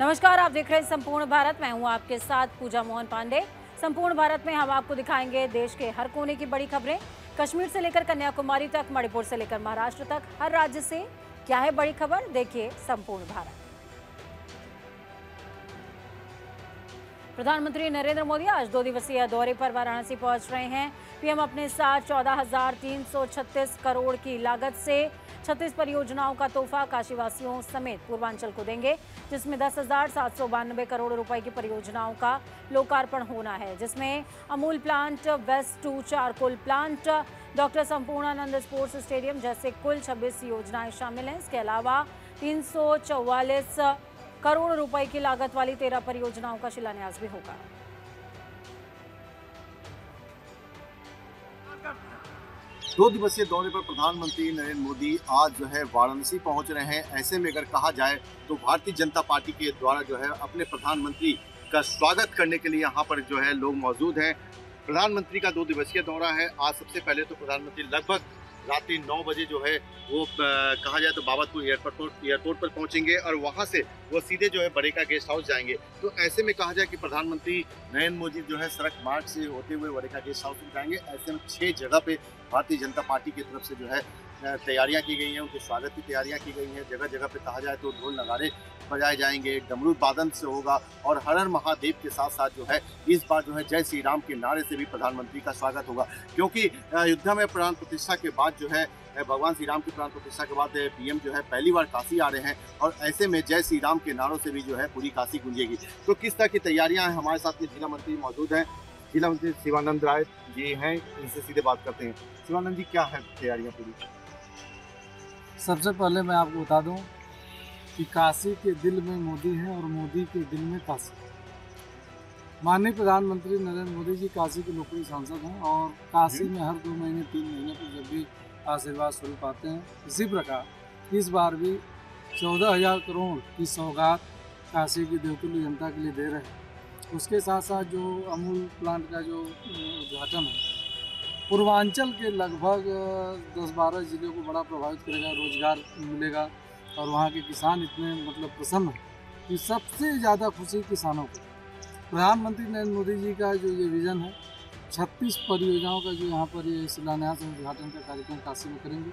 नमस्कार, आप देख रहे हैं संपूर्ण भारत। मैं हूं आपके साथ पूजा मोहन पांडे। संपूर्ण भारत में हम आपको दिखाएंगे देश के हर कोने की बड़ी खबरें। कश्मीर से लेकर कन्याकुमारी तक, मणिपुर से लेकर महाराष्ट्र तक, हर राज्य से क्या है बड़ी खबर, देखिए संपूर्ण भारत। प्रधानमंत्री नरेंद्र मोदी आज 2 दिवसीय दौरे पर वाराणसी पहुंच रहे हैं। पीएम अपने साथ 14,336 करोड़ की लागत से 36 परियोजनाओं का तोहफा काशीवासियों समेत पूर्वांचल को देंगे, जिसमें 10,792 करोड़ रुपए की परियोजनाओं का लोकार्पण होना है, जिसमें Amul plant, waste to charcoal plant, doctor Sampurnanand sports stadium जैसे कुल 26 योजनाएं शामिल हैं। इसके अलावा 344 करोड़ रुपए की लागत वाली 13 परियोजनाओं का शिलान्यास भी होगा। दो दिवसीय दौरे पर प्रधानमंत्री नरेंद्र मोदी आज जो है वाराणसी पहुंच रहे हैं। ऐसे में अगर कहा जाए तो भारतीय जनता पार्टी के द्वारा जो है अपने प्रधानमंत्री का स्वागत करने के लिए यहाँ पर जो है लोग मौजूद हैं। प्रधानमंत्री का 2 दिवसीय दौरा है। आज सबसे पहले तो प्रधानमंत्री लगभग रात्रि 9 बजे जो है वो कहा जाए तो बाबतपुर एयरपोर्ट पर पहुंचेंगे और वहां से वो सीधे जो है बरेका गेस्ट हाउस जाएंगे। तो ऐसे में कहा जाए कि प्रधानमंत्री नरेंद्र मोदी जो है सड़क मार्ग से होते हुए बरेका गेस्ट हाउस में जाएंगे। ऐसे में 6 जगह पे भारतीय जनता पार्टी की तरफ से जो है तैयारियां की गई हैं, उनके स्वागत की तैयारियां की गई हैं। जगह जगह पे कहा जाए तो ढोल नगाड़े बजाए जाएंगे, डमरू वादन से होगा और हर हर महादेव के साथ साथ जो है इस बार जो है जय श्री राम के नारे से भी प्रधानमंत्री का स्वागत होगा। क्योंकि अयोध्या में प्राण प्रतिष्ठा के बाद जो है भगवान श्री राम की प्राण प्रतिष्ठा के बाद पीएम जो है पहली बार काशी आ रहे हैं और ऐसे में जय श्री राम के नारों से भी जो है पूरी काशी गूंजेगी। तो किस तरह की तैयारियां हैं, हमारे साथ में जिला मंत्री मौजूद हैं। जिला मंत्री शिवानंद राय जी हैं, इनसे सीधे बात करते हैं। शिवानंद जी, क्या है तैयारियां पूरी? सबसे पहले मैं आपको बता दूं कि काशी के दिल में मोदी हैं और मोदी के दिल में काशी। माननीय प्रधानमंत्री नरेंद्र मोदी जी काशी के लोकप्रिय सांसद हैं और काशी में हर 2 महीने 3 महीने पर जब भी आशीर्वाद स्वरूप आते हैं, इसी प्रकार इस बार भी 14,000 करोड़ की सौगात काशी की देवतुल्य जनता के लिए दे रहे हैं। उसके साथ साथ जो अमूल प्लांट का जो उद्घाटन है, पूर्वांचल के लगभग 10-12 जिलों को बड़ा प्रभावित करेगा, रोजगार मिलेगा और वहाँ के किसान इतने प्रसन्न हैं कि सबसे ज़्यादा खुशी किसानों को। प्रधानमंत्री नरेंद्र मोदी जी का जो ये विज़न है, 36 परियोजनाओं का जो यहाँ पर ये शिलान्यास और उद्घाटन का कार्यक्रम काशी में करेंगे।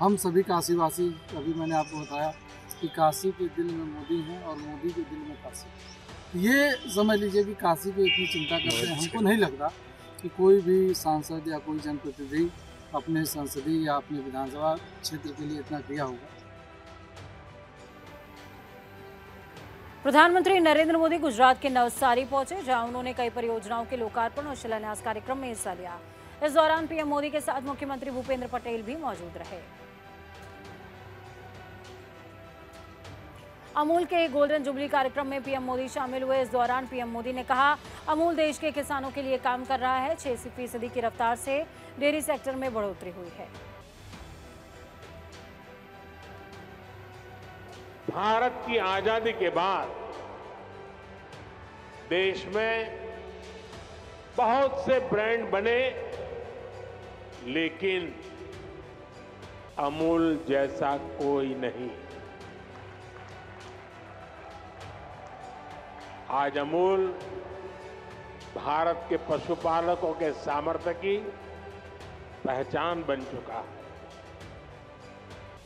हम सभी काशीवासी, अभी मैंने आपको बताया कि काशी के दिल में मोदी हैं और मोदी के दिल में काशी। ये समझ लीजिए कि काशी को इतनी चिंता करते हैं। हमको नहीं लगता कि कोई भी सांसद या कोई जनप्रतिनिधि अपने संसदीय या अपने विधानसभा क्षेत्र के लिए इतना किया होगा। प्रधानमंत्री नरेंद्र मोदी गुजरात के नवसारी पहुंचे, जहां उन्होंने कई परियोजनाओं के लोकार्पण और शिलान्यास कार्यक्रम में हिस्सा लिया। इस दौरान पीएम मोदी के साथ मुख्यमंत्री भूपेंद्र पटेल भी मौजूद रहे। अमूल के गोल्डन जुबली कार्यक्रम में पीएम मोदी शामिल हुए। इस दौरान पीएम मोदी ने कहा, अमूल देश के किसानों के लिए काम कर रहा है। 6% की रफ्तार से डेयरी सेक्टर में बढ़ोतरी हुई है। भारत की आजादी के बाद देश में बहुत से ब्रांड बने, लेकिन अमूल जैसा कोई नहीं। आज अमूल भारत के पशुपालकों के सामर्थ्य की पहचान बन चुका है।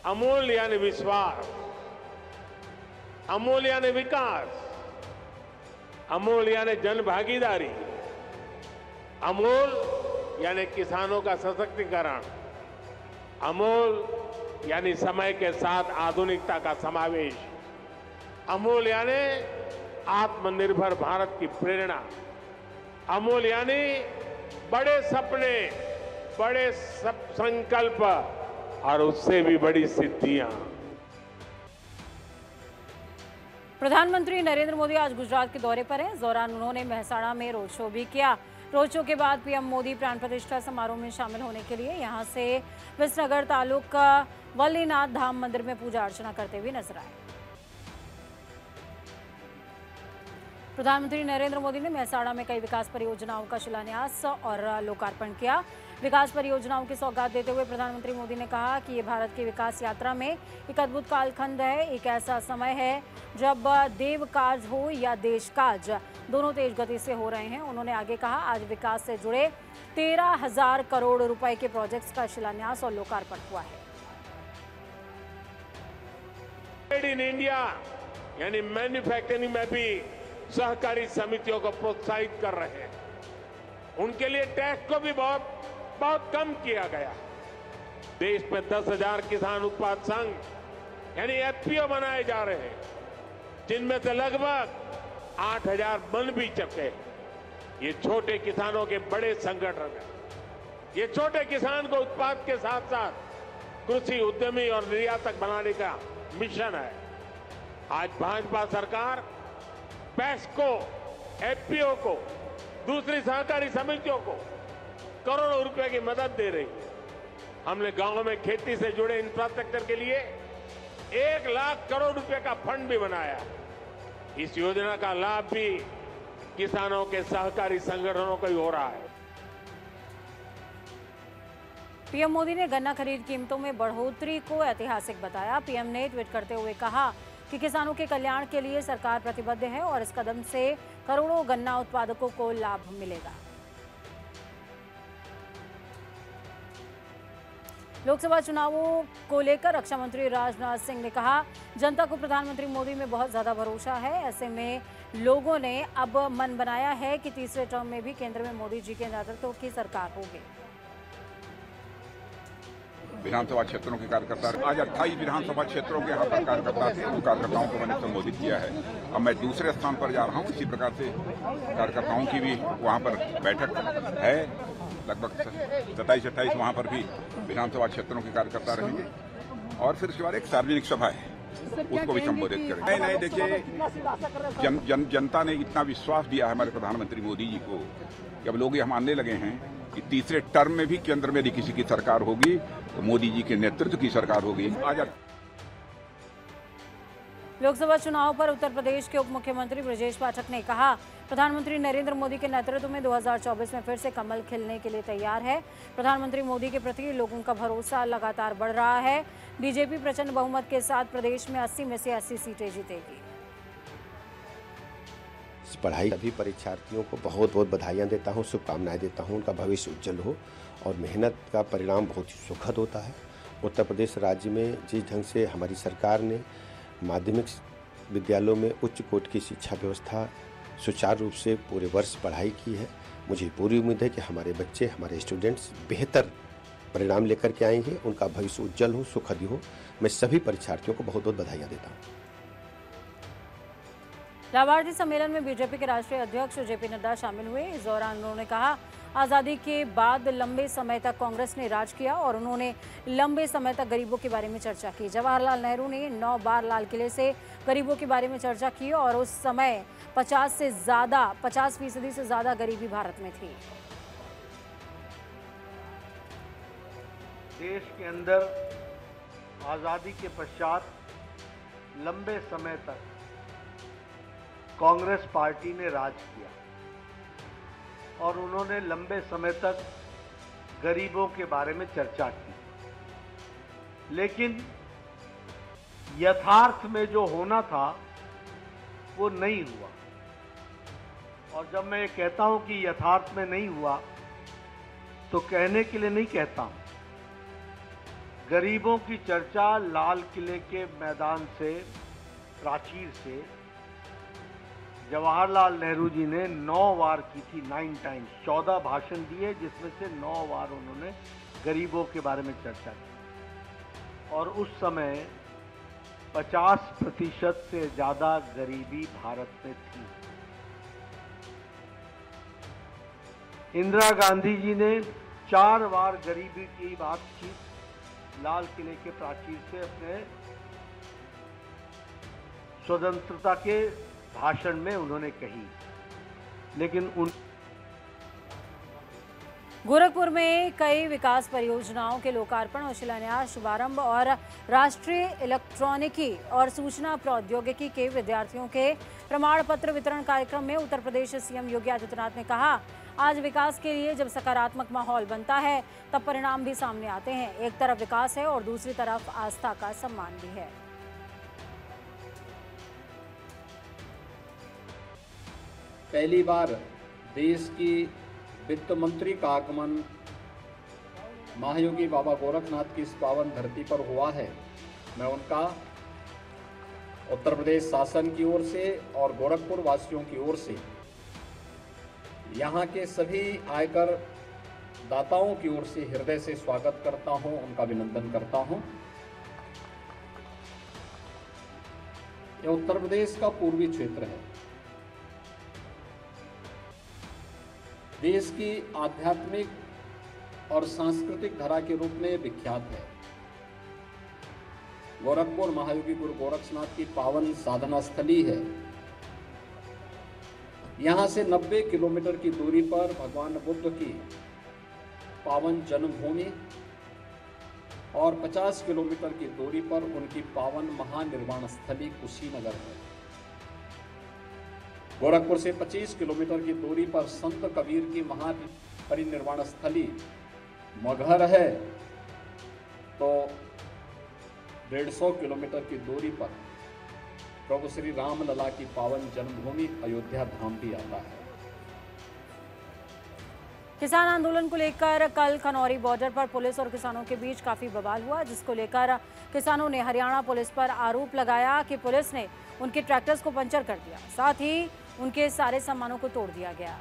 अमूल यानी विश्वास, अमूल यानी विकास, अमूल यानी जन भागीदारी, अमूल यानी किसानों का सशक्तिकरण, अमूल यानी समय के साथ आधुनिकता का समावेश, अमूल यानी आत्मनिर्भर भारत की प्रेरणा, अमूल यानी बड़े सपने, बड़े संकल्प और उससे भी बड़ी सिद्धियां। प्रधानमंत्री नरेंद्र मोदी आज गुजरात के दौरे पर हैं। इस दौरान उन्होंने मेहसाणा में रोड शो भी किया। रोड शो के बाद पीएम मोदी प्राण प्रतिष्ठा समारोह में शामिल होने के लिए यहां से विसनगर तालुक वल्लीनाथ धाम मंदिर में पूजा अर्चना करते हुए नजर आए। प्रधानमंत्री नरेंद्र मोदी ने मेहसाणा में कई विकास परियोजनाओं का शिलान्यास और लोकार्पण किया। विकास परियोजनाओं की सौगात देते हुए प्रधानमंत्री मोदी ने कहा कि ये भारत की विकास यात्रा में एक अद्भुत कालखंड है। एक ऐसा समय है जब देव कार्य हो या देश कार्य, दोनों तेज गति से हो रहे हैं। उन्होंने आगे कहा, आज विकास से जुड़े 13,000 करोड़ रुपए के प्रोजेक्ट्स का शिलान्यास और लोकार्पण हुआ है। मेड इन इंडिया यानी मैन्युफैक्चरिंग में भी सहकारी समितियों को प्रोत्साहित कर रहे हैं। उनके लिए टैक्स को भी बहुत कम किया गया। देश में 10,000 किसान उत्पाद संघ यानी एफपीओ बनाए जा रहे हैं, जिनमें से लगभग 8,000 बन भी चुके। ये छोटे किसानों के बड़े संगठन है। ये छोटे किसान को उत्पाद के साथ साथ कृषि उद्यमी और निर्यातक बनाने का मिशन है। आज भाजपा सरकार पैक्सको, एफपीओ को, दूसरी सहकारी समितियों को करोड़ों रुपए की मदद दे रही है। हमने गांव में खेती से जुड़े इंफ्रास्ट्रक्चर के लिए 1 लाख करोड़ रुपए का फंड भी बनाया। इस योजना का लाभ भी किसानों के सहकारी संगठनों को ही हो रहा है। पीएम मोदी ने गन्ना खरीद कीमतों में बढ़ोतरी को ऐतिहासिक बताया। पीएम ने ट्वीट करते हुए कहा कि किसानों के कल्याण के लिए सरकार प्रतिबद्ध है और इस कदम से करोड़ों गन्ना उत्पादकों को लाभ मिलेगा। लोकसभा चुनावों को लेकर रक्षा मंत्री राजनाथ सिंह ने कहा, जनता को प्रधानमंत्री मोदी में बहुत ज्यादा भरोसा है। ऐसे में लोगों ने अब मन बनाया है कि तीसरे टर्म में भी केंद्र में मोदी जी के नेतृत्व की सरकार होगी। विधानसभा क्षेत्रों के कार्यकर्ता, आज 28 विधानसभा क्षेत्रों के यहाँ पर कार्यकर्ता थे। उन कार्यकर्ताओं को मैंने संबोधित किया है। अब मैं दूसरे स्थान पर जा रहा हूँ। इसी प्रकार से कार्यकर्ताओं की भी वहाँ पर बैठक है। लगभग 27-28 वहाँ पर भी विधानसभा क्षेत्रों के कार्यकर्ता रहेंगे और फिर उसके बाद एक सार्वजनिक सभा है, उसको भी संबोधित करेंगे। नहीं, देखिए, जनता ने इतना विश्वास दिया है हमारे प्रधानमंत्री मोदी जी को कि अब लोग ये मानने लगे हैं कि तीसरे टर्म में भी केंद्र में यदि किसी की सरकार होगी तो मोदी जी के नेतृत्व की सरकार होगी। आज लोकसभा चुनाव पर उत्तर प्रदेश के उप मुख्यमंत्री ब्रजेश पाठक ने कहा, प्रधानमंत्री नरेंद्र मोदी के नेतृत्व में 2024 में फिर से कमल खिलने के लिए तैयार है। प्रधानमंत्री मोदी के प्रति लोगों का भरोसा लगातार बढ़ रहा है। बीजेपी प्रचंड बहुमत के साथ प्रदेश में 80 में से 80 सीटें जीतेगी। इस पढ़ाई सभी परीक्षार्थियों को बहुत बहुत बधाइयाँ देता हूँ, शुभकामनाएं देता हूँ। उनका भविष्य उज्जवल हो और मेहनत का परिणाम बहुत ही सुखद होता है। उत्तर प्रदेश राज्य में जिस ढंग से हमारी सरकार ने माध्यमिक विद्यालयों में उच्च कोटि की शिक्षा व्यवस्था सुचारू रूप से पूरे वर्ष पढ़ाई की है, मुझे पूरी उम्मीद है कि हमारे बच्चे, हमारे स्टूडेंट्स बेहतर परिणाम लेकर के आएंगे। उनका भविष्य उज्जवल हो, सुखद हो। मैं सभी परीक्षार्थियों को बहुत बहुत बधाइयाँ देता हूँ। लाभार्थी सम्मेलन में बीजेपी के राष्ट्रीय अध्यक्ष जेपी नड्डा शामिल हुए। इस दौरान उन्होंने कहा, आज़ादी के बाद लंबे समय तक कांग्रेस ने राज किया और उन्होंने लंबे समय तक गरीबों के बारे में चर्चा की। जवाहरलाल नेहरू ने 9 बार लाल किले से गरीबों के बारे में चर्चा की और उस समय 50% से ज़्यादा गरीबी भारत में थी। देश के अंदर आज़ादी के पश्चात लंबे समय तक कांग्रेस पार्टी ने राज किया और उन्होंने लंबे समय तक गरीबों के बारे में चर्चा की, लेकिन यथार्थ में जो होना था वो नहीं हुआ। और जब मैं ये कहता हूं कि यथार्थ में नहीं हुआ तो कहने के लिए नहीं कहता हूं। गरीबों की चर्चा लाल किले के मैदान से, प्राचीर से जवाहरलाल नेहरू जी ने 9 बार की थी, 9 टाइम्स, 14 भाषण दिए, जिसमें से 9 बार उन्होंने गरीबों के बारे में चर्चा की। और उस समय 50% से ज्यादा गरीबी भारत में थी। इंदिरा गांधी जी ने 4 बार गरीबी की बातचीत लाल किले के प्राचीर से अपने स्वतंत्रता के भाषण में उन्होंने कही, लेकिन गोरखपुर में कई विकास परियोजनाओं के लोकार्पण और शिलान्यास, शुभारंभ और राष्ट्रीय इलेक्ट्रॉनिकी और सूचना प्रौद्योगिकी के विद्यार्थियों के प्रमाण पत्र वितरण कार्यक्रम में उत्तर प्रदेश सीएम योगी आदित्यनाथ ने कहा, आज विकास के लिए जब सकारात्मक माहौल बनता है तब परिणाम भी सामने आते हैं। एक तरफ विकास है और दूसरी तरफ आस्था का सम्मान भी है। पहली बार देश की वित्त मंत्री का आगमन महायोगी बाबा गोरखनाथ की इस पावन धरती पर हुआ है। मैं उनका उत्तर प्रदेश शासन की ओर से और गोरखपुर वासियों की ओर से, यहाँ के सभी आयकर दाताओं की ओर से हृदय से स्वागत करता हूँ, उनका अभिनंदन करता हूँ। यह उत्तर प्रदेश का पूर्वी क्षेत्र है। देश की आध्यात्मिक और सांस्कृतिक धरा के रूप में विख्यात है। गोरखपुर महायोगी गुरु गोरक्षनाथ की पावन साधना स्थली है। यहाँ से 90 किलोमीटर की दूरी पर भगवान बुद्ध की पावन जन्मभूमि और 50 किलोमीटर की दूरी पर उनकी पावन महानिर्वाण स्थली कुशीनगर है। गोरखपुर से 25 किलोमीटर की दूरी पर संत कबीर की महापरिनिर्वाण स्थली मगहर है, तो 150 किलोमीटर की दूरी पर प्रभु श्री राम लला की पावन जन्मभूमि अयोध्या धाम भी आता है। किसान आंदोलन को लेकर कल खनौरी बॉर्डर पर पुलिस और किसानों के बीच काफी बवाल हुआ, जिसको लेकर किसानों ने हरियाणा पुलिस पर आरोप लगाया कि पुलिस ने उनके ट्रैक्टर्स को पंचर कर दिया, साथ ही उनके सारे सामानों को तोड़ दिया गया।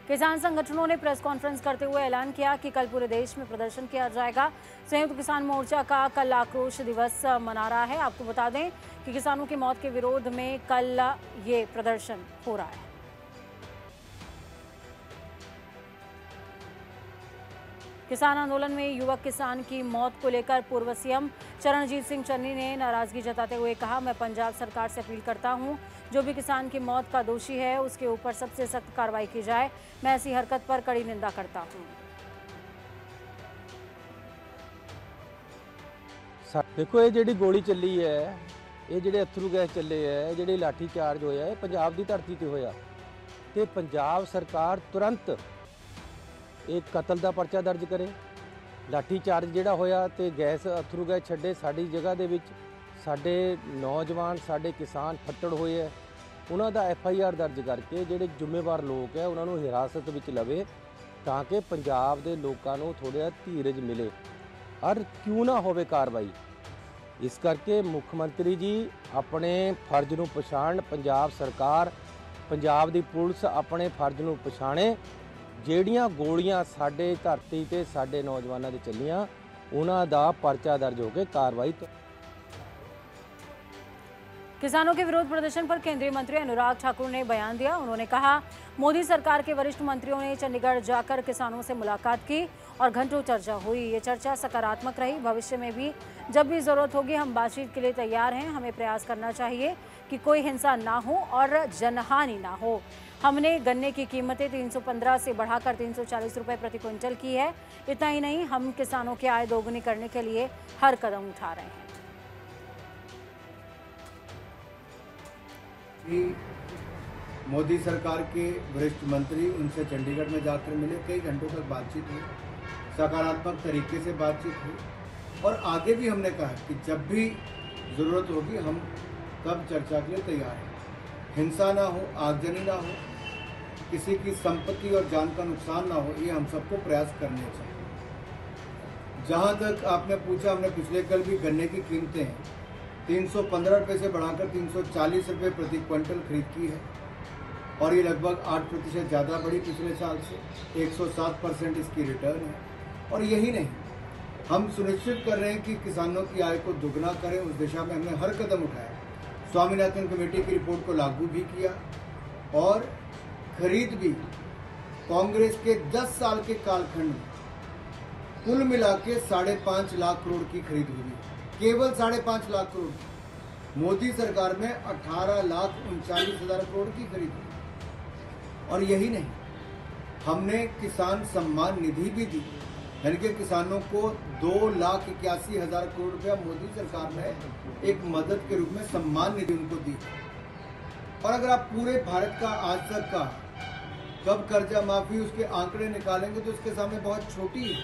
किसान संगठनों ने प्रेस कॉन्फ्रेंस करते हुए ऐलान किया कि कल पूरे देश में प्रदर्शन किया जाएगा। संयुक्त किसान मोर्चा का कल आक्रोश दिवस मना रहा है। आपको बता दें कि किसानों की मौत के विरोध में कल ये प्रदर्शन हो रहा है। किसान आंदोलन में युवक किसान की मौत को लेकर पूर्व सीएम चरणजीत सिंह चन्नी ने नाराजगी जताते हुए कहा, मैं पंजाब सरकार से अपील करता हूं, जो भी किसान की मौत का दोषी है उसके ऊपर सबसे सख्त कार्रवाई की जाए। मैं ऐसी हरकत पर कड़ी निंदा करता हूं। देखो, ये जिहड़ी गोली चली है, ये जिहड़े अथरू गैस चले है, जिहड़ी लाठी चार्ज होया है, पंजाब की धरती ते होया ते पंजाब सरकार तुरंत एक कतल का परचा दर्ज करे। लाठी चार्ज जिहड़ा होया ते गैस अथरू गैस छड्डे साडी जगह दे विच साडे नौजवान साडे किसान फट्टड़ होए है, उन्हां दा FIR दर्ज करके जिहड़े जिम्मेवार लोग है उन्हां नूं हिरासत विच लवे, ताकि पंजाब दे लोकां नूं थोड़ा धीरज मिले और क्यों ना होवे कार्रवाई। इस करके मुख्यमंत्री जी अपने फर्ज नूं पछाण, पंजाब सरकार पंजाब दी पुलिस अपने फर्ज नूं पछाणे। ਜਿਹੜੀਆਂ ਗੋਲੀਆਂ ਸਾਡੇ ਧਰਤੀ ਤੇ ਸਾਡੇ ਨੌਜਵਾਨਾਂ ਦੇ ਚੱਲੀਆਂ, ਉਹਨਾਂ ਦਾ ਪਰਚਾ ਦਰਜ ਹੋ ਕੇ कार्रवाई। किसानों के विरोध प्रदर्शन पर केंद्रीय मंत्री अनुराग ठाकुर ने बयान दिया। उन्होंने कहा, मोदी सरकार के वरिष्ठ मंत्रियों ने चंडीगढ़ जाकर किसानों से मुलाकात की और घंटों चर्चा हुई। ये चर्चा सकारात्मक रही। भविष्य में भी जब भी जरूरत होगी हम बातचीत के लिए तैयार हैं। हमें प्रयास करना चाहिए कि कोई हिंसा ना हो और जनहानि ना हो। हमने गन्ने की कीमतें 315 से बढ़ाकर 340 रुपए प्रति क्विंटल की है। इतना ही नहीं, हम किसानों की आय दोगुनी करने के लिए हर कदम उठा रहे हैं। मोदी सरकार के वरिष्ठ मंत्री उनसे चंडीगढ़ में जाकर मिले, कई घंटों तक बातचीत हुई, सकारात्मक तरीके से बातचीत हुई और आगे भी हमने कहा कि जब भी ज़रूरत होगी हम कब चर्चा के लिए तैयार हैं। हिंसा ना हो, आगजनी ना हो, किसी की संपत्ति और जान का नुकसान ना हो, ये हम सबको प्रयास करने चाहिए। जहाँ तक आपने पूछा, हमने पिछले कल भी गन्ने की कीमतें 315 रुपये से बढ़ाकर 340 रुपये प्रति क्विंटल खरीद की है और ये लगभग 8% ज़्यादा बढ़ी पिछले साल से। 107% इसकी रिटर्न है। और यही नहीं, हम सुनिश्चित कर रहे हैं कि किसानों की आय को दुगना करें। उस दिशा में हमने हर कदम उठाया। स्वामीनाथन कमेटी की रिपोर्ट को लागू भी किया और खरीद भी कांग्रेस के 10 साल के कालखंड में कुल मिला के 5.5 लाख करोड़ की खरीद हुई, केवल 5.5 लाख करोड़। मोदी सरकार में 18,39,000 करोड़ की खरीद हुई। और यही नहीं, हमने किसान सम्मान निधि भी दी, यानी कि किसानों को 2,81,000 करोड़ रुपया मोदी सरकार ने एक मदद के रूप में सम्मान निधि उनको दी। और अगर आप पूरे भारत का आज तक का कब कर्जा माफी उसके आंकड़े निकालेंगे तो उसके सामने बहुत छोटी है।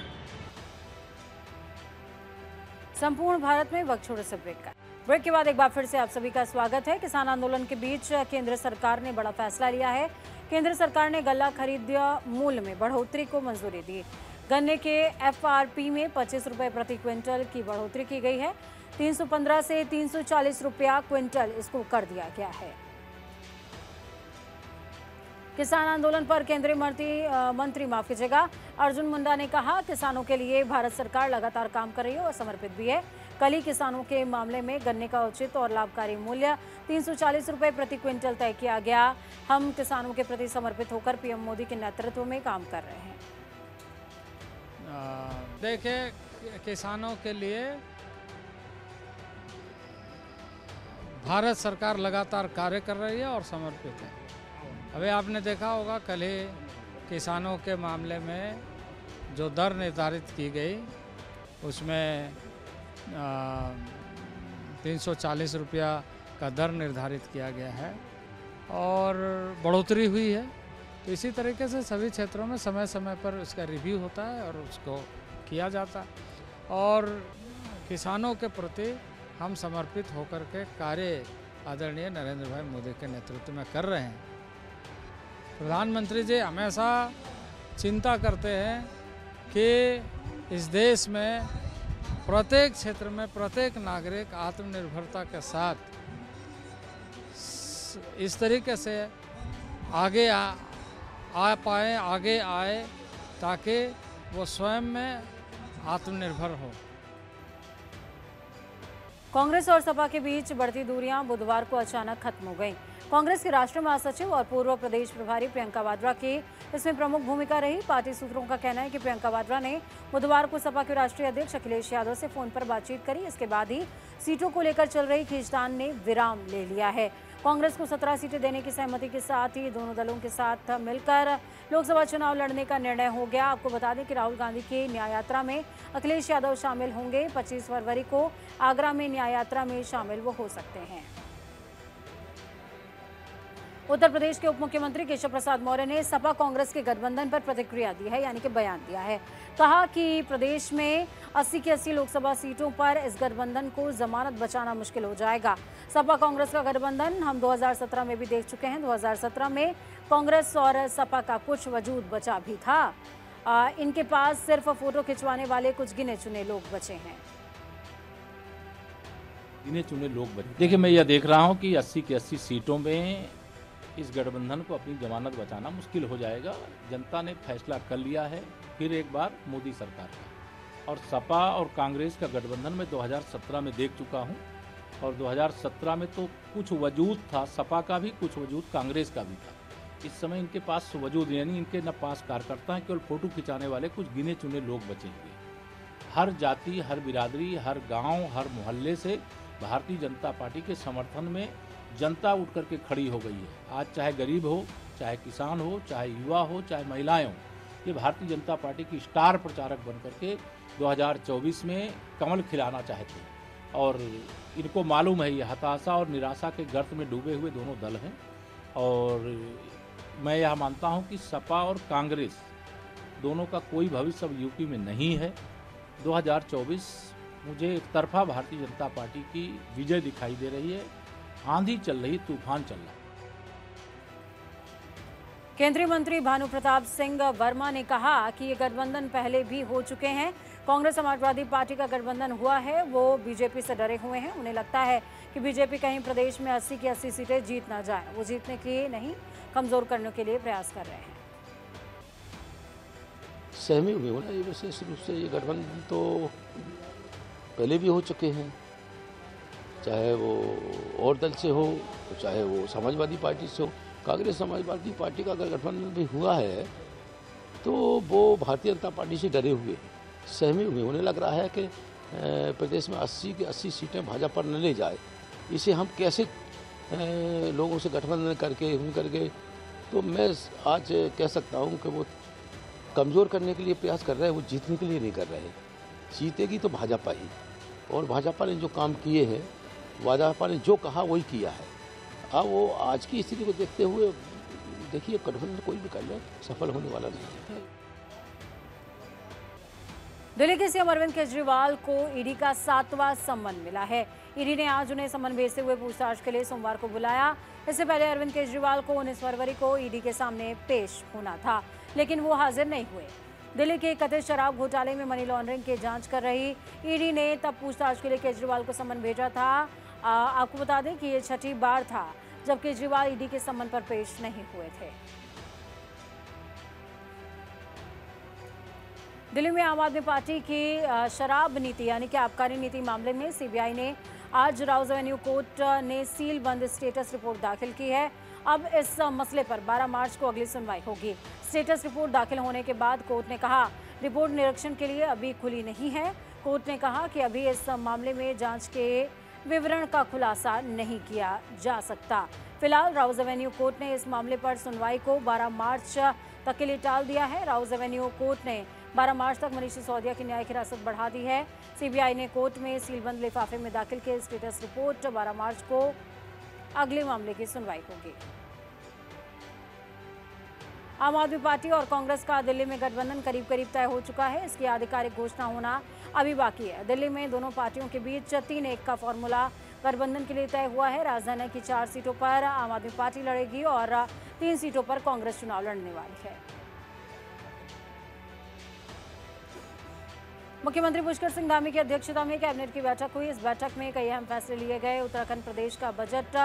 संपूर्ण भारत में वक्त छोड़े से ब्रेक के बाद एक बार फिर से आप सभी का स्वागत है। किसान आंदोलन के बीच केंद्र सरकार ने बड़ा फैसला लिया है। केंद्र सरकार ने गल्ला खरीद मूल्य में बढ़ोतरी को मंजूरी दी। गन्ने के FRP में 25 रुपये प्रति क्विंटल की बढ़ोतरी की गई है। 315 से 340 रुपया क्विंटल इसको कर दिया गया है। किसान आंदोलन पर केंद्रीय मंत्री माफ कीजिएगा अर्जुन मुंडा ने कहा, किसानों के लिए भारत सरकार लगातार काम कर रही है और समर्पित भी है। कल ही किसानों के मामले में गन्ने का उचित और लाभकारी मूल्य 340 रुपये प्रति क्विंटल तय किया गया। हम किसानों के प्रति समर्पित होकर पीएम मोदी के नेतृत्व में काम कर रहे हैं। देखिए, किसानों के लिए भारत सरकार लगातार कार्य कर रही है और समर्पित है। अभी आपने देखा होगा, कल ही किसानों के मामले में जो दर निर्धारित की गई उसमें 340 रुपया का दर निर्धारित किया गया है और बढ़ोतरी हुई है। तो इसी तरीके से सभी क्षेत्रों में समय समय पर उसका रिव्यू होता है और उसको किया जाता है और किसानों के प्रति हम समर्पित होकर के कार्य आदरणीय नरेंद्र भाई मोदी के नेतृत्व में कर रहे हैं। प्रधानमंत्री जी हमेशा चिंता करते हैं कि इस देश में प्रत्येक क्षेत्र में प्रत्येक नागरिक आत्मनिर्भरता के साथ इस तरीके से आगे आ पाए, आगे आए, ताकि वो स्वयं में आत्मनिर्भर हो। कांग्रेस और सपा के बीच बढ़ती दूरियां बुधवार को अचानक खत्म हो गईं। कांग्रेस के राष्ट्रीय महासचिव और पूर्व प्रदेश प्रभारी प्रियंका वाड्रा की इसमें प्रमुख भूमिका रही। पार्टी सूत्रों का कहना है कि प्रियंका वाड्रा ने बुधवार को सपा के राष्ट्रीय अध्यक्ष अखिलेश यादव से फोन पर बातचीत करी। इसके बाद ही सीटों को लेकर चल रही खींचतान ने विराम ले लिया है। कांग्रेस को 17 सीटें देने की सहमति के साथ ही दोनों दलों के साथ मिलकर लोकसभा चुनाव लड़ने का निर्णय हो गया। आपको बता दें कि राहुल गांधी की न्याय यात्रा में अखिलेश यादव शामिल होंगे। 25 फरवरी को आगरा में न्याय यात्रा में शामिल वो हो सकते हैं। उत्तर प्रदेश के उप मुख्यमंत्री केशव प्रसाद मौर्य ने सपा कांग्रेस के गठबंधन पर प्रतिक्रिया दी है, यानी कि बयान दिया है। कहा कि प्रदेश में 80 की 80 लोकसभा सीटों पर इस गठबंधन को जमानत बचाना मुश्किल हो जाएगा। सपा कांग्रेस का गठबंधन हम 2017 में भी देख चुके हैं। 2017 में कांग्रेस और सपा का कुछ वजूद बचा भी था। इनके पास सिर्फ फोटो खिंचवाने वाले कुछ गिने चुने लोग बचे हैं। गिने चुने लोग बचे। देखिए, मैं यह देख रहा हूँ कि 80 की 80 सीटों में इस गठबंधन को अपनी जमानत बचाना मुश्किल हो जाएगा। जनता ने फैसला कर लिया है फिर एक बार मोदी सरकार का। और सपा और कांग्रेस का गठबंधन में 2017 में देख चुका हूं और 2017 में तो कुछ वजूद था सपा का भी, कुछ वजूद कांग्रेस का भी था। इस समय इनके पास वजूद यानी इनके न पास कार्यकर्ता हैं, केवल फोटो खिंचाने वाले कुछ गिने चुने लोग बचे हुए। हर जाति, हर बिरादरी, हर गाँव, हर मोहल्ले से भारतीय जनता पार्टी के समर्थन में जनता उठ करके खड़ी हो गई है। आज चाहे गरीब हो, चाहे किसान हो, चाहे युवा हो, चाहे महिलाएं हो, ये भारतीय जनता पार्टी की स्टार प्रचारक बन करके 2024 में कमल खिलाना चाहते हैं। और इनको मालूम है ये हताशा और निराशा के गर्त में डूबे हुए दोनों दल हैं। और मैं यह मानता हूं कि सपा और कांग्रेस दोनों का कोई भविष्य अब यूपी में नहीं है। 2024 मुझे एक तरफा भारतीय जनता पार्टी की विजय दिखाई दे रही है। आंधी चल रही, तूफान चल रहा। केंद्रीय मंत्री भानु प्रताप सिंह वर्मा ने कहा कि ये गठबंधन पहले भी हो चुके हैं। कांग्रेस समाजवादी पार्टी का गठबंधन हुआ है, वो बीजेपी से डरे हुए हैं। उन्हें लगता है कि बीजेपी कहीं प्रदेश में 80 की 80 सीटें जीत ना जाए। वो जीतने के लिए नहीं, कमजोर करने के लिए प्रयास कर रहे हैं। सहमे हुए हो ना, ये विशेष रूप से ये गठबंधन तो पहले भी हो चुके हैं, चाहे वो और दल से हो, चाहे वो समाजवादी पार्टी से हो। कांग्रेस समाजवादी पार्टी का अगर गठबंधन भी हुआ है तो वो भारतीय जनता पार्टी से डरे हुए हैं, सहमे हुए। उन्हें लग रहा है कि प्रदेश में 80 की 80 सीटें भाजपा पर न ले जाए इसे हम कैसे लोगों से गठबंधन करके तो मैं आज कह सकता हूँ कि वो कमज़ोर करने के लिए प्रयास कर रहे हैं, वो जीतने के लिए नहीं कर रहे हैं। जीतेगी तो भाजपा ही, और भाजपा ने जो काम किए हैं, भाजपा ने जो कहा वही किया है। अब वो आज की स्थिति को देखते हुए देखिए, गठबंधन कोई भी कर ले सफल होने वाला नहीं है। दिल्ली के सीएम अरविंद केजरीवाल को ईडी का 7वां सम्मन मिला है। ईडी ने आज उन्हें सम्मन भेजते हुए पूछताछ के लिए सोमवार को बुलाया। इससे पहले अरविंद केजरीवाल को 19 फरवरी को ईडी के सामने पेश होना था, लेकिन वो हाजिर नहीं हुए। दिल्ली के कथित शराब घोटाले में मनी लॉन्ड्रिंग की जांच कर रही ईडी ने तब पूछताछ के लिए केजरीवाल को सम्मन भेजा था। आपको बता दें कि ये 6ठी बार था जब केजरीवाल ईडी के सम्मन पर पेश नहीं हुए थे। दिल्ली में आम आदमी पार्टी की शराब नीति यानी कि आबकारी नीति मामले में सीबीआई ने आज राउज एवेन्यू कोर्ट ने सील बंद स्टेटस रिपोर्ट दाखिल की है। अब इस मसले पर 12 मार्च को अगली सुनवाई होगी। स्टेटस रिपोर्ट दाखिल होने के बाद कोर्ट ने कहा रिपोर्ट निरीक्षण के लिए अभी खुली नहीं है। कोर्ट ने कहा कि अभी इस मामले में जांच के विवरण का खुलासा नहीं किया जा सकता। फिलहाल राउज एवेन्यू कोर्ट ने इस मामले पर सुनवाई को 12 मार्च तक के लिए टाल दिया है। राउज एवेन्यू कोर्ट ने 12 मार्च तक मनीष सिसोदिया की न्यायिक हिरासत बढ़ा दी है। सीबीआई ने कोर्ट में सीलबंद लिफाफे में दाखिल किए स्टेटस रिपोर्ट 12 मार्च को अगले मामले की सुनवाई होगी। आम आदमी पार्टी और कांग्रेस का दिल्ली में गठबंधन करीब तय हो चुका है। इसकी आधिकारिक घोषणा होना अभी बाकी है। दिल्ली में दोनों पार्टियों के बीच 3-1 का फॉर्मूला गठबंधन के लिए तय हुआ है। राजधानी की 4 सीटों पर आम आदमी पार्टी लड़ेगी और 3 सीटों पर कांग्रेस चुनाव लड़ने वाली है। मुख्यमंत्री पुष्कर सिंह धामी की अध्यक्षता में कैबिनेट की बैठक हुई। इस बैठक में कई अहम फैसले लिए गए। उत्तराखंड प्रदेश का बजट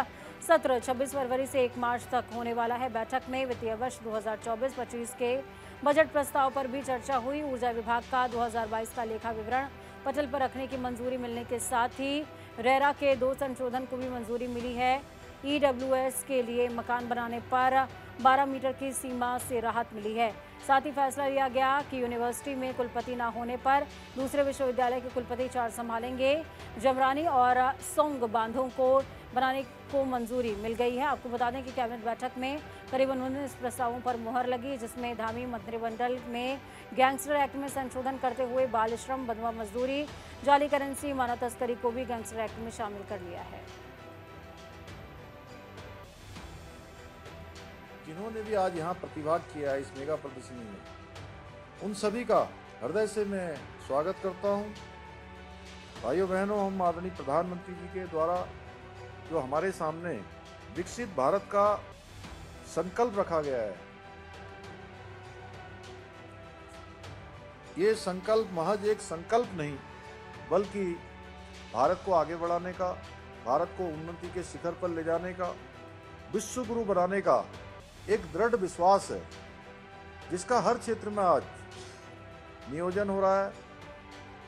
सत्र 26 फरवरी से 1 मार्च तक होने वाला है। बैठक में वित्तीय वर्ष 2024-25 के बजट प्रस्ताव पर भी चर्चा हुई। ऊर्जा विभाग का 2022 का लेखा विवरण पटल पर रखने की मंजूरी मिलने के साथ ही रेरा के 2 संशोधन को भी मंजूरी मिली है। ईडब्ल्यूएस के लिए मकान बनाने पर 12 मीटर की सीमा से राहत मिली है। साथ ही फैसला लिया गया कि यूनिवर्सिटी में कुलपति न होने पर दूसरे विश्वविद्यालय के कुलपति चार्ज संभालेंगे। जमरानी और सोंग बांधों को बनाने को मंजूरी मिल गई है। आपको बता दें कि कैबिनेट बैठक में करीबन 19 प्रस्तावों पर मुहर लगी, जिसमें धामी मंत्रिमंडल में गैंगस्टर एक्ट में संशोधन करते हुए बाल श्रम, बंधुआ मजदूरी, जाली करेंसी, मानव तस्करी को भी गैंगस्टर एक्ट में शामिल कर लिया है। जिन्होंने भी आज यहाँ प्रतिभाग किया है इस मेगा प्रदर्शनी में, उन सभी का हृदय से मैं स्वागत करता हूँ। भाइयों बहनों, हम आदरणीय प्रधानमंत्री जी के द्वारा जो हमारे सामने विकसित भारत का संकल्प रखा गया है, ये संकल्प महज एक संकल्प नहीं बल्कि भारत को आगे बढ़ाने का, भारत को उन्नति के शिखर पर ले जाने का, विश्व गुरु बनाने का एक दृढ़ विश्वास है, जिसका हर क्षेत्र में आज नियोजन हो रहा है।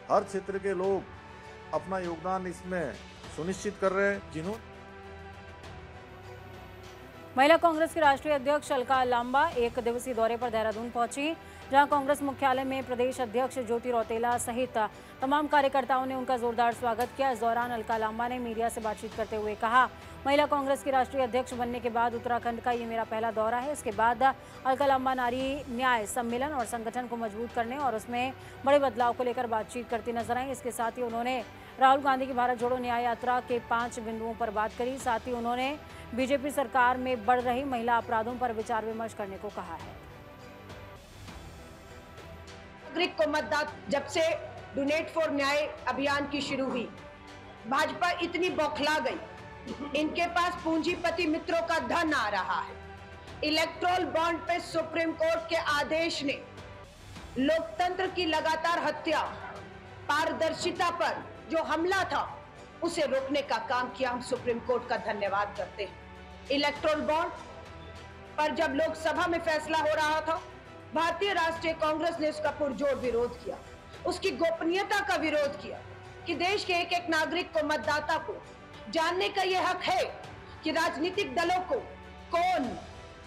हर क्षेत्र के लोग अपना योगदान इसमें सुनिश्चित कर रहे हैं। महिला कांग्रेस की राष्ट्रीय अध्यक्ष अलका लांबा 1 दिवसीय दौरे पर देहरादून पहुंची, जहां कांग्रेस मुख्यालय में प्रदेश अध्यक्ष ज्योति रौतेला सहित तमाम कार्यकर्ताओं ने उनका जोरदार स्वागत किया। इस दौरान अलका लांबा ने मीडिया से बातचीत करते हुए कहा, महिला कांग्रेस की राष्ट्रीय अध्यक्ष बनने के बाद उत्तराखंड का ये मेरा पहला दौरा है। इसके बाद अलका लांबा नारी न्याय सम्मेलन और संगठन को मजबूत करने और उसमें बड़े बदलाव को लेकर बातचीत करती नजर आई। इसके साथ ही उन्होंने राहुल गांधी की भारत जोड़ो न्याय यात्रा के 5 बिंदुओं पर बात करी। साथ ही उन्होंने बीजेपी सरकार में बढ़ रही महिला अपराधों पर विचार विमर्श करने को कहा है। नागरिक को मतदान, जब से डोनेट फॉर न्याय अभियान की शुरू हुई, भाजपा इतनी बौखला गई, इनके पास पूंजीपति मित्रों का धन आ रहा है। इलेक्टोरल बॉन्ड पे सुप्रीम कोर्ट के आदेश ने लोकतंत्र की लगातार हत्या, पारदर्शिता पर जो हमला था, उसे रोकने का काम किया। हम सुप्रीम कोर्ट का धन्यवाद करते हैं। इलेक्टोरल बॉन्ड पर जब लोकसभा में फैसला हो रहा था, भारतीय राष्ट्रीय कांग्रेस ने उसका पुरजोर विरोध किया, उसकी गोपनीयता का विरोध किया कि देश के एक एक नागरिक को, मतदाता को जानने का यह हक है कि राजनीतिक दलों को कौन,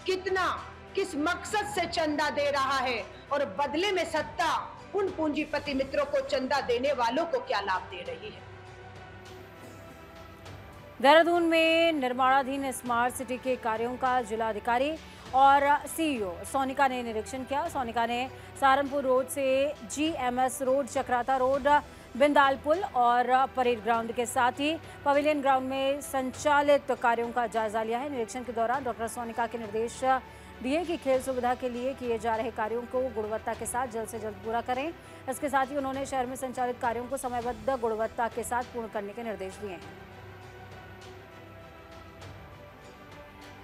कितना, किस मकसद से चंदा दे रहा है और बदले में सत्ता उन पूंजीपति मित्रों को, चंदा देने वालों को क्या लाभ दे रही है। देहरादून में निर्माणाधीन स्मार्ट सिटी के कार्यों का जिलाधिकारी और सीईओ सोनिका ने निरीक्षण किया। सोनिका ने सहारनपुर रोड से GMS road, Chakrata road, Bindal पुल और परेड ग्राउंड के साथ ही पवेलियन ग्राउंड में संचालित कार्यों का जायजा लिया है। निरीक्षण के दौरान डॉक्टर सोनिका के निर्देश दिए कि खेल सुविधा के लिए किए जा रहे कार्यों को गुणवत्ता के साथ जल्द से जल्द पूरा करें। इसके साथ ही उन्होंने शहर में संचालित कार्यों को समयबद्ध गुणवत्ता के साथ पूर्ण करने के निर्देश दिए हैं।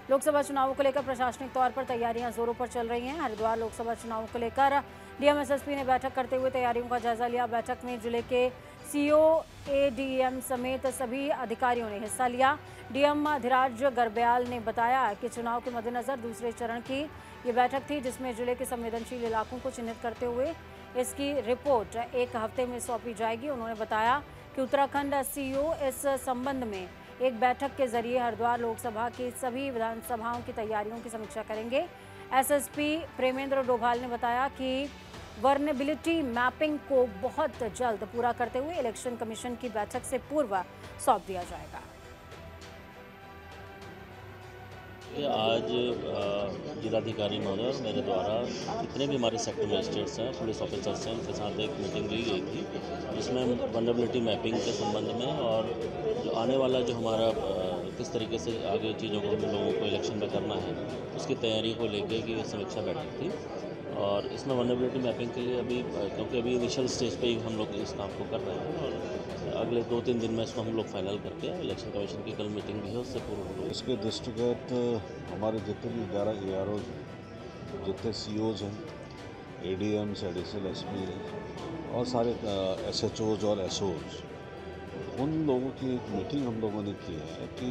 लोकसभा चुनावों को लेकर प्रशासनिक तौर पर तैयारियां जोरों पर चल रही हैं। हरिद्वार लोकसभा चुनावों को लेकर डीएम एसएसपी ने बैठक करते हुए तैयारियों का जायजा लिया। बैठक में जिले के सीओ, एडीएम समेत सभी अधिकारियों ने हिस्सा लिया। डीएम धीराज गर्ब्याल ने बताया कि चुनाव के मद्देनजर दूसरे चरण की ये बैठक थी, जिसमें जिले के संवेदनशील इलाकों को चिन्हित करते हुए इसकी रिपोर्ट एक हफ्ते में सौंपी जाएगी। उन्होंने बताया कि उत्तराखंड सीईओ इस संबंध में एक बैठक के जरिए हरिद्वार लोकसभा की सभी विधानसभाओं की तैयारियों की समीक्षा करेंगे। एसएसपी प्रेमेंद्र डोभाल ने बताया कि वर्नेबिलिटी मैपिंग को बहुत जल्द पूरा करते हुए इलेक्शन कमीशन की बैठक से पूर्व सौंप दिया जाएगा। आज जिलाधिकारी महोदय और मेरे द्वारा जितने भी हमारे सेक्टर मजिस्ट्रेट्स हैं, पुलिस ऑफिसर्स हैं, उनके साथ एक मीटिंग ली गई थी, जिसमें वल्नरेबिलिटी मैपिंग के संबंध में और जो आने वाला जो हमारा किस तरीके से आगे चीज़ों को हम लोगों को इलेक्शन में करना है उसकी तैयारी को लेकर की समीक्षा बैठक थी। और इसमें वल्नरेबिलिटी मैपिंग के लिए अभी क्योंकि अभी इनिशियल स्टेज पे ही हम लोग इस काम को कर रहे हैं और अगले 2-3 दिन में इसको हम लोग फाइनल करके इलेक्शन कमीशन की कल मीटिंग भी है, उससे पूर्व इसके दृष्टिगत हमारे जितने भी 11 ARO जितने COs हैं, ADMs, एडिशनल SP और सारे SHOs और SOs, उन लोगों की एक मीटिंग हम लोगों ने की है कि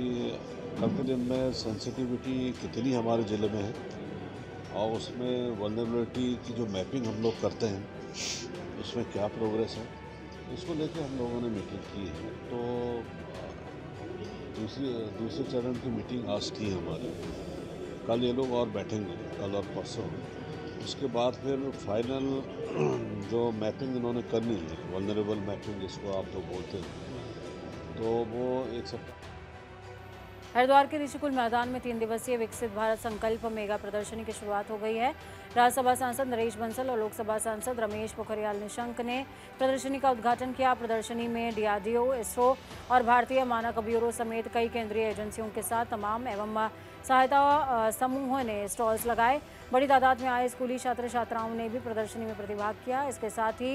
कल के दिन में सेंसिटिविटी कितनी हमारे ज़िले में है और उसमें वल्नरेबिलिटी की जो मैपिंग हम लोग करते हैं उसमें क्या प्रोग्रेस है, इसको लेके हम लोगों ने मीटिंग की है। तो दूसरे चरण की मीटिंग आज की है हमारे, कल ये लोग और बैठेंगे, कल और परसों। उसके बाद फिर फाइनल जो मैपिंग इन्होंने करनी है, वल्नरेबल मैपिंग जिसको आप लोग बोलते हैं, तो वो एक सप्ताह। हरिद्वार के ऋषिकुल मैदान में 3 दिवसीय विकसित भारत संकल्प मेगा प्रदर्शनी की शुरुआत हो गई है। राज्यसभा सांसद नरेश बंसल और लोकसभा सांसद रमेश पोखरियाल निशंक ने प्रदर्शनी का उद्घाटन किया। प्रदर्शनी में DRDO, इसरो और भारतीय मानक ब्यूरो समेत कई केंद्रीय एजेंसियों के साथ तमाम एवं सहायता समूहों ने स्टॉल्स लगाए। बड़ी तादाद में आए स्कूली छात्र छात्राओं ने भी प्रदर्शनी में प्रतिभाग किया। इसके साथ ही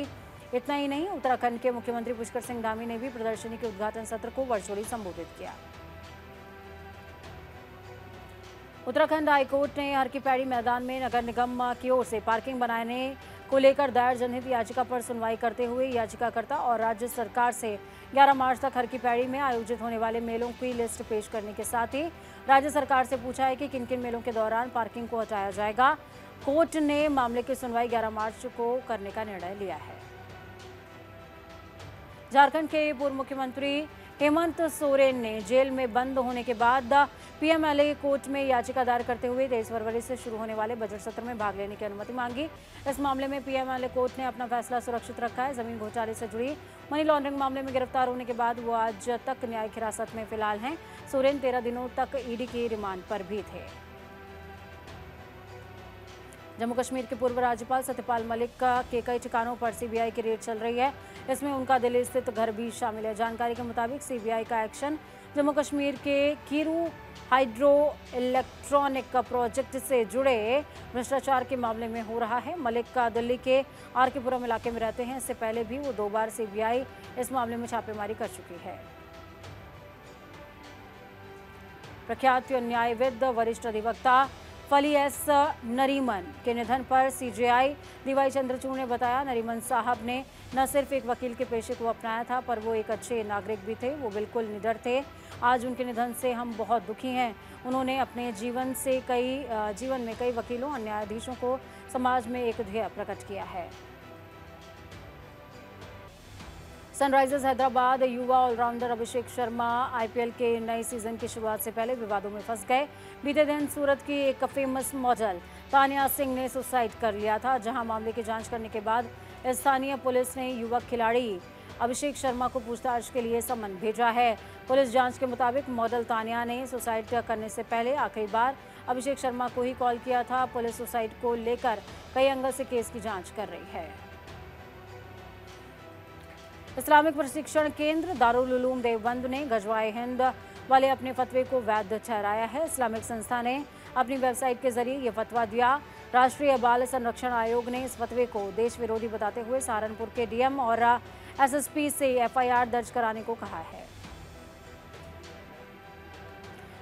इतना ही नहीं, उत्तराखंड के मुख्यमंत्री पुष्कर सिंह धामी ने भी प्रदर्शनी के उद्घाटन सत्र को वर्चुअली संबोधित किया। उत्तराखंड हाईकोर्ट ने हर की पैड़ी मैदान में नगर निगम की ओर से पार्किंग बनाने को लेकर दायर जनहित याचिका पर सुनवाई करते हुए याचिकाकर्ता और राज्य सरकार से 11 मार्च तक हर की पैड़ी में आयोजित होने वाले मेलों की लिस्ट पेश करने के साथ ही राज्य सरकार से पूछा है कि किन किन मेलों के दौरान पार्किंग को हटाया जाएगा। कोर्ट ने मामले की सुनवाई 11 मार्च को करने का निर्णय लिया है। झारखंड के पूर्व मुख्यमंत्री हेमंत सोरेन ने जेल में बंद होने के बाद PMLA कोर्ट में याचिका दायर करते हुए 23 फरवरी से शुरू होने वाले बजट सत्र में भाग लेने की अनुमति मांगी। इस मामले में PMLA कोर्ट ने अपना फैसला सुरक्षित रखा है। जमीन घोटाले से जुड़ी मनी लॉन्ड्रिंग मामले में गिरफ्तार होने के बाद वो आज तक न्यायिक हिरासत में फिलहाल हैं। सोरेन 13 दिनों तक ED की रिमांड पर भी थे। जम्मू कश्मीर के पूर्व राज्यपाल सत्यपाल मलिक के कई ठिकानों पर CBI की रेड चल रही है। इसमें उनका दिल्ली स्थित घर भी शामिल है। जानकारी के मुताबिक CBI का एक्शन जम्मू कश्मीर के कीरू हाइड्रो इलेक्ट्रॉनिक प्रोजेक्ट से जुड़े भ्रष्टाचार के मामले में हो रहा है। मलिक का दिल्ली के RK पुरम इलाके में रहते हैं। इससे पहले भी वो 2 बार CBI इस मामले में छापेमारी कर चुकी है। प्रख्यात न्यायविद वरिष्ठ अधिवक्ता फली एस नरीमन के निधन पर CJI DY चंद्रचूड़ ने बताया, नरीमन साहब ने न सिर्फ एक वकील के पेशे को अपनाया था, पर वो एक अच्छे नागरिक भी थे। वो बिल्कुल निडर थे। आज उनके निधन से हम बहुत दुखी हैं। उन्होंने अपने जीवन में कई वकीलों और न्यायाधीशों को समाज में एक ध्येय प्रकट किया है। सनराइजर्स हैदराबाद युवा ऑलराउंडर अभिषेक शर्मा IPL के नए सीजन की शुरुआत से पहले विवादों में फंस गए। बीते दिन सूरत की एक फेमस मॉडल तानिया सिंह ने सुसाइड कर लिया था, जहां मामले की जांच करने के बाद स्थानीय पुलिस ने युवक खिलाड़ी अभिषेक शर्मा को पूछताछ के लिए समन भेजा है। पुलिस जांच के मुताबिक मॉडल तानिया ने सुसाइड करने से पहले आखिरी बार अभिषेक शर्मा को ही कॉल किया था। पुलिस सुसाइड को लेकर कई एंगल से केस की जांच कर रही है। इस्लामिक प्रशिक्षण केंद्र दारुल उलूम देवबंद ने गजवाए हिंद वाले अपने फतवे को वैध ठहराया है। इस्लामिक संस्था ने अपनी वेबसाइट के जरिए ये फतवा दिया। राष्ट्रीय बाल संरक्षण आयोग ने इस फतवे को देश विरोधी बताते हुए सहारनपुर के डीएम और एसएसपी से एफआईआर दर्ज कराने को कहा है।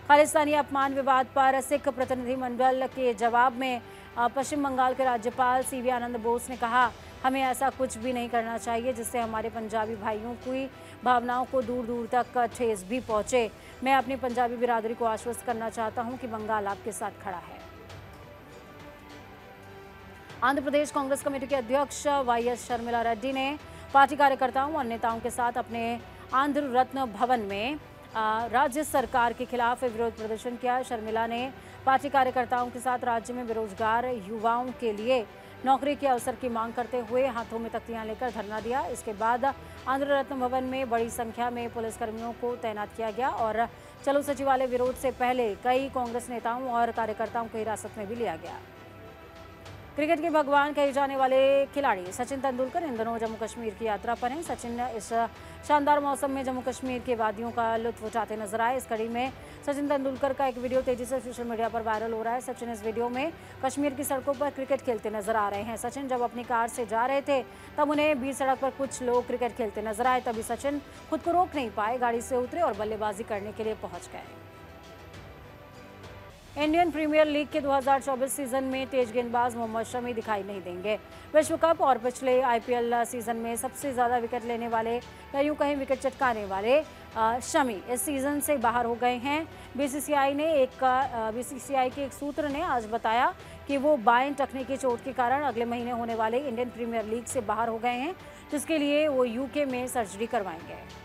खालिस्तानी अपमान विवाद पर सिख प्रतिनिधिमंडल के जवाब में पश्चिम बंगाल के राज्यपाल सीवी आनंद बोस ने कहा, हमें ऐसा कुछ भी नहीं करना चाहिए जिससे हमारे पंजाबी भाइयों की भावनाओं को दूर दूर तक ठेस भी पहुंचे। मैं अपनी पंजाबी बिरादरी को आश्वस्त करना चाहता हूं कि बंगाल आपके साथ खड़ा है। आंध्र प्रदेश कांग्रेस कमेटी के अध्यक्ष वाईएस शर्मिला रेड्डी ने पार्टी कार्यकर्ताओं और नेताओं के साथ अपने आंध्र रत्न भवन में राज्य सरकार के खिलाफ विरोध प्रदर्शन किया। शर्मिला ने पार्टी कार्यकर्ताओं के साथ राज्य में बेरोजगार युवाओं के लिए नौकरी के अवसर की मांग करते हुए हाथों में तख्तियां लेकर धरना दिया। इसके बाद आंध्र रत्न भवन में बड़ी संख्या में पुलिसकर्मियों को तैनात किया गया और चलो सचिवालय विरोध से पहले कई कांग्रेस नेताओं और कार्यकर्ताओं को हिरासत में भी लिया गया। क्रिकेट के भगवान कहे जाने वाले खिलाड़ी सचिन तेंदुलकर इन दिनों जम्मू कश्मीर की यात्रा पर हैं। सचिन इस शानदार मौसम में जम्मू कश्मीर के वादियों का लुत्फ उठाते नजर आए। इस कड़ी में सचिन तेंदुलकर का एक वीडियो तेजी से सोशल मीडिया पर वायरल हो रहा है। सचिन इस वीडियो में कश्मीर की सड़कों पर क्रिकेट खेलते नजर आ रहे हैं। सचिन जब अपनी कार से जा रहे थे तब उन्हें बीच सड़क पर कुछ लोग क्रिकेट खेलते नजर आए। तभी सचिन खुद को रोक नहीं पाए, गाड़ी से उतरे और बल्लेबाजी करने के लिए पहुंच गए। इंडियन प्रीमियर लीग के 2024 सीजन में तेज गेंदबाज मोहम्मद शमी दिखाई नहीं देंगे। विश्व कप और पिछले आईपीएल सीजन में सबसे ज़्यादा विकेट लेने वाले या यूँ कहीं विकेट चटकाने वाले शमी इस सीज़न से बाहर हो गए हैं। बीसीसीआई के एक सूत्र ने आज बताया कि वो बाएं टखने की चोट के कारण अगले महीने होने वाले इंडियन प्रीमियर लीग से बाहर हो गए हैं, जिसके लिए वो यूके में सर्जरी करवाएंगे।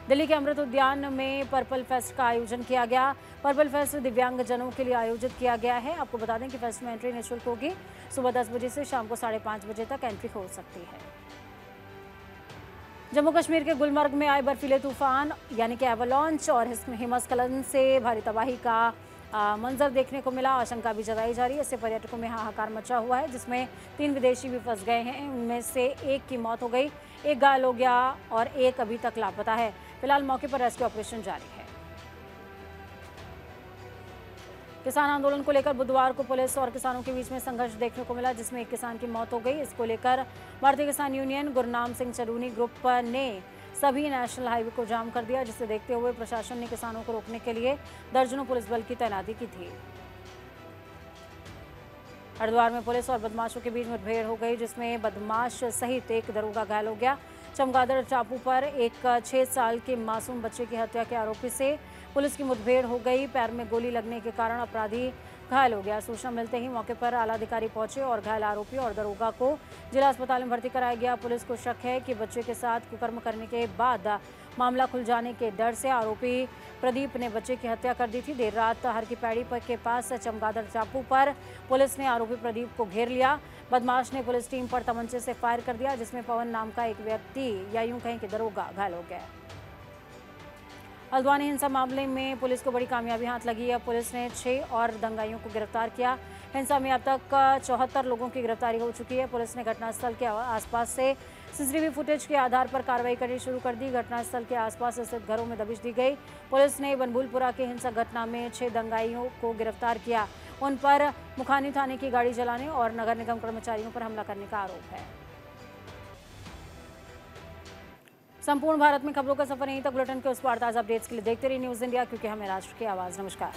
दिल्ली के अमृत उद्यान में पर्पल फेस्ट का आयोजन किया गया। पर्पल फेस्ट दिव्यांगजनों के लिए आयोजित किया गया है। आपको बता दें कि फेस्ट में एंट्री निःशुल्क होगी। सुबह 10 बजे से शाम को 5:30 बजे तक एंट्री हो सकती है। जम्मू कश्मीर के गुलमर्ग में आए बर्फीले तूफान यानी कि एवलांच और हिमस्खलन से भारी तबाही का मंजर देखने को मिला। आशंका भी जताई जा रही है। इससे पर्यटकों में हाहाकार मचा हुआ है, जिसमें 3 विदेशी भी फंस गए हैं। उनमें से एक की मौत हो गई, एक घायल हो गया और एक अभी तक लापता है। फिलहाल मौके पर रेस्क्यू ऑपरेशन जारी है। किसान आंदोलन को लेकर बुधवार को पुलिस और किसानों के बीच में संघर्ष देखने को मिला, जिसमें एक किसान की मौत हो गई। इसको लेकर भारतीय किसान यूनियन गुरनाम सिंह चरूनी ग्रुप ने सभी नेशनल हाईवे को जाम कर दिया, जिसे देखते हुए प्रशासन ने किसानों को रोकने के लिए दर्जनों पुलिस बल की तैनाती की थी। हरिद्वार में पुलिस और बदमाशों के बीच मुठभेड़ हो गई, जिसमें बदमाश सहित एक दरोगा घायल हो गया। चमगादड़ टापू पर एक 6 साल के मासूम बच्चे की हत्या के आरोपी से पुलिस की मुठभेड़ हो गई। पैर में गोली लगने के कारण अपराधी घायल हो गया। सूचना मिलते ही मौके पर आला अधिकारी पहुंचे और घायल आरोपी और दरोगा को जिला अस्पताल में भर्ती कराया गया। पुलिस को शक है कि बच्चे के साथ कुकर्म करने के बाद मामला खुल जाने के डर से आरोपी प्रदीप ने बच्चे की हत्या कर दी थी। देर रात हर की पैड़ी के पास चमगादड़ टापू पर पुलिस ने आरोपी प्रदीप को घेर लिया। बदमाश ने पुलिस टीम पर तमंचे से फायर कर दिया, जिसमें पवन नाम का एक व्यक्ति या यूं कहें कि दरोगा घायल हो गया। हल्द्वानी हिंसा मामले में पुलिस को बड़ी कामयाबी हाथ लगी है। पुलिस ने 6 और दंगाइयों को गिरफ्तार किया। हिंसा में अब तक 74 लोगों की गिरफ्तारी हो चुकी है। पुलिस ने घटनास्थल के आसपास से सीसीटीवी फुटेज के आधार पर कार्रवाई करनी शुरू कर दी। घटनास्थल के आसपास स्थित घरों में दबिश दी गई। पुलिस ने बनभूलपुरा की हिंसक घटना में 6 दंगाइयों को गिरफ्तार किया। उन पर मुखानी थाने की गाड़ी जलाने और नगर निगम कर्मचारियों पर हमला करने का आरोप है। संपूर्ण भारत में खबरों का सफर यहीं तक। बुलेटिन के उस पार ताज़ा अपडेट्स के लिए देखते रहिए न्यूज़ इंडिया, क्योंकि हमें राष्ट्र की आवाज़। नमस्कार।